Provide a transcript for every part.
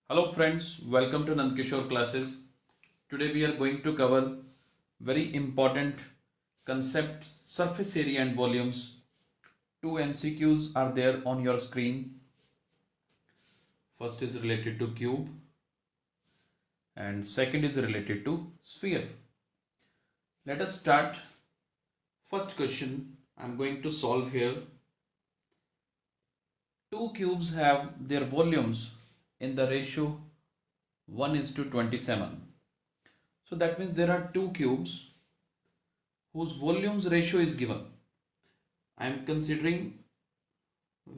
Hello friends, welcome to Nand Kishore classes. Today we are going to cover very important concept, surface area and volumes. Two MCQs are there on your screen. First is related to cube and second is related to sphere. Let us start. First question I am going to solve here. Two cubes have their volumes in the ratio 1:27. So that means there are two cubes whose volumes ratio is given. I am considering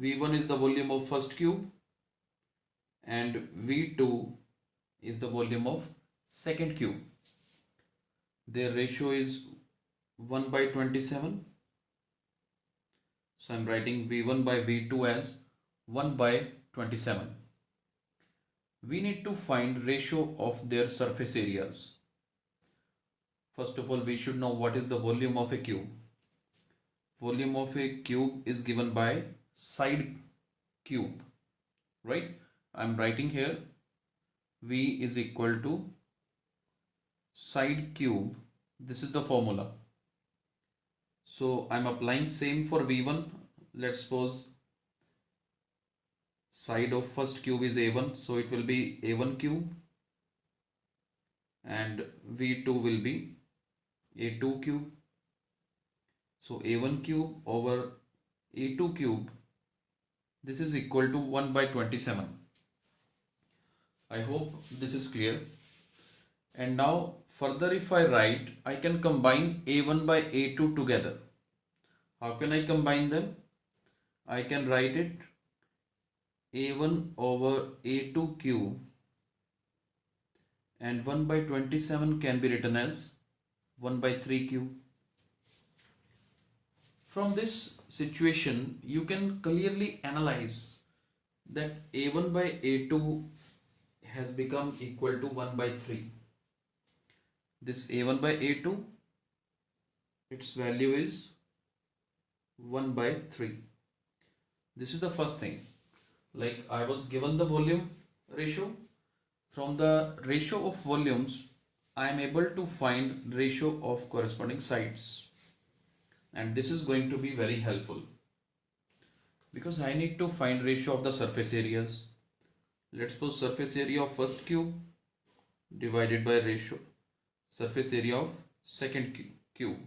V1 is the volume of first cube and V2 is the volume of second cube. Their ratio is 1/27. So I am writing V1 by V2 as 1/27. We need to find ratio of their surface areas. First of all, we should know what is the volume of a cube. Volume of a cube is given by side cube, right? I'm writing here V is equal to side cube. This is the formula. So I'm applying same for V1. Let's suppose side of first cube is A1, so it will be A1 cube and V2 will be A2 cube. So A1 cube over A2 cube, this is equal to 1/27. I hope this is clear. And now further if I write, I can combine A1 by A2 together. How can I combine them? I can write it A1 over A2 cube and 1/27 can be written as 1/3 cube. From this situation, you can clearly analyze that A1 by A2 has become equal to 1/3. This A1 by A2, its value is 1/3. This is the first thing. Like I was given the volume ratio. From the ratio of volumes, I am able to find ratio of corresponding sides. And this is going to be very helpful because I need to find ratio of the surface areas. Let's suppose surface area of first cube divided by ratio surface area of second cube.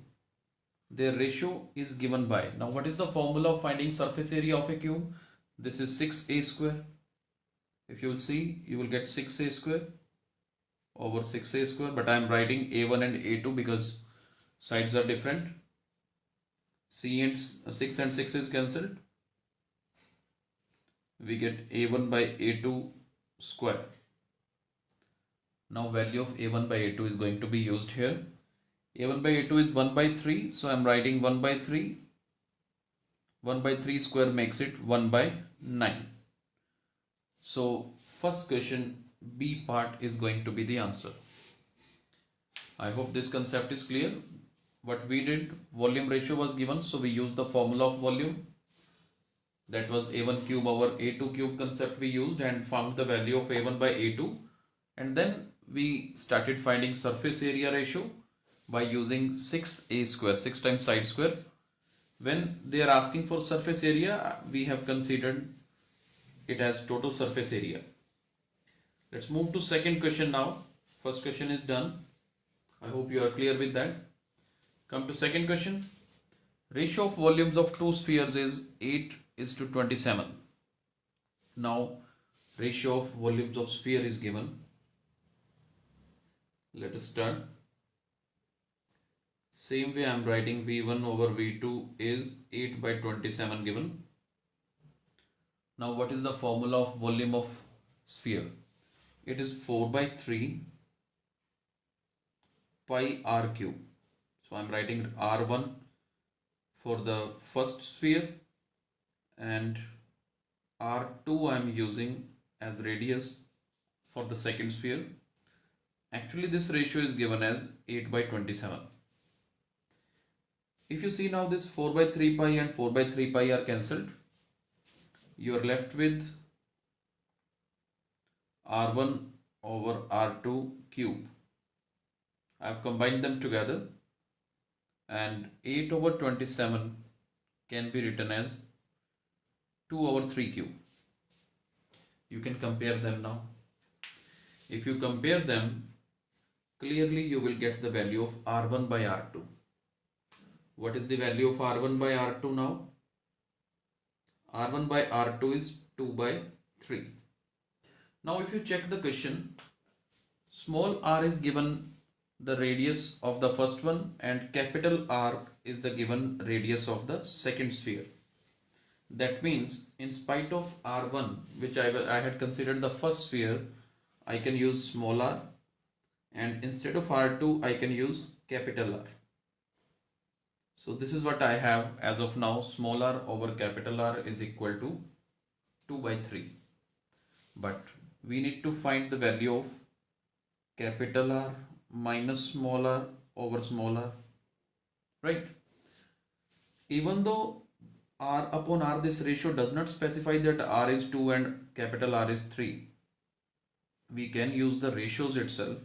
Their ratio is given by. Now what is the formula of finding surface area of a cube? This is 6a square. If you will see, you will get 6a square over 6a square, but I am writing A1 and A2 because sides are different. 6 and 6 is cancelled. We get A1 by A2 square. Now value of A1 by A2 is going to be used here. A1 by A2 is 1/3, so I am writing 1/3. 1/3 square makes it 1/9. So first question B part is going to be the answer. I hope this concept is clear. What we did, volume ratio was given, so we used the formula of volume. That was A1 cube over A2 cube concept we used and found the value of A1 by A2. And then we started finding surface area ratio by using 6a square, 6 times side square. When they are asking for surface area, we have considered it as total surface area. Let's move to second question now. First question is done. I hope you are clear with that. Come to second question. Ratio of volumes of two spheres is 8:27. Now ratio of volumes of sphere is given. Let us start. Same way I am writing V1 over V2 is 8/27 given. Now what is the formula of volume of sphere? It is 4/3 pi r cube. So I am writing R1 for the first sphere and R2 I am using as radius for the second sphere. Actually this ratio is given as 8/27. If you see now, this 4/3 pi and 4/3 pi are cancelled. You are left with r1 over r2 cube. I have combined them together, and 8 over 27 can be written as 2 over 3 cube. You can compare them now. If you compare them, clearly you will get the value of r1 by r2. What is the value of r1 by r2 now? r1 by r2 is 2 by 3. Now if you check the question, small r is given the radius of the first one and capital R is the given radius of the second sphere. That means in spite of r1, which I had considered the first sphere, I can use small r, and instead of r2 I can use capital R. So this is what I have as of now. Small r over capital R is equal to 2 by 3. But we need to find the value of capital R minus small r over small r, right? Even though r upon r, this ratio does not specify that r is 2 and capital R is 3, we can use the ratios itself.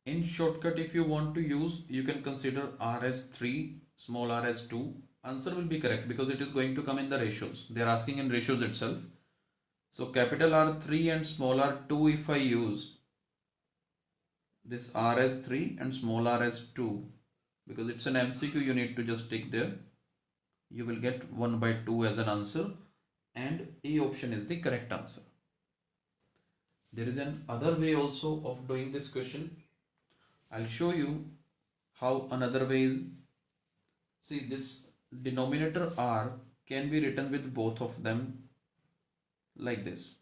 In shortcut, if you want to use, you can consider r as 3, small r as 2. Answer will be correct because it is going to come in the ratios. They are asking in ratios itself. So capital R 3 and small r 2, if I use this r as 3 and small r as 2, because it's an MCQ, you need to just tick there. You will get 1 by 2 as an answer, and A option is the correct answer. There is another way also of doing this question. I'll show you how another way is. See, this denominator r can be written with both of them like this.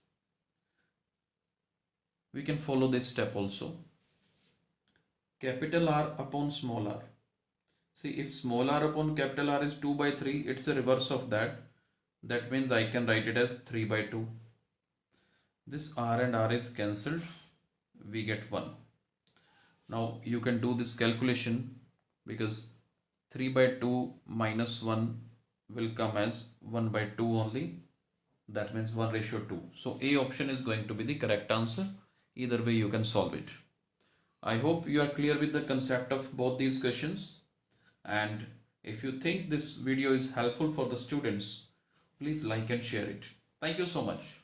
We can follow this step also. Capital R upon small r. See, if small r upon capital R is 2 by 3, it's a reverse of that. That means I can write it as 3 by 2. This r and r is cancelled. We get 1. Now you can do this calculation, because 3 by 2 minus 1 will come as 1 by 2 only. That means 1 ratio 2. So A option is going to be the correct answer. Either way you can solve it. I hope you are clear with the concept of both these questions. And if you think this video is helpful for the students, please like and share it. Thank you so much.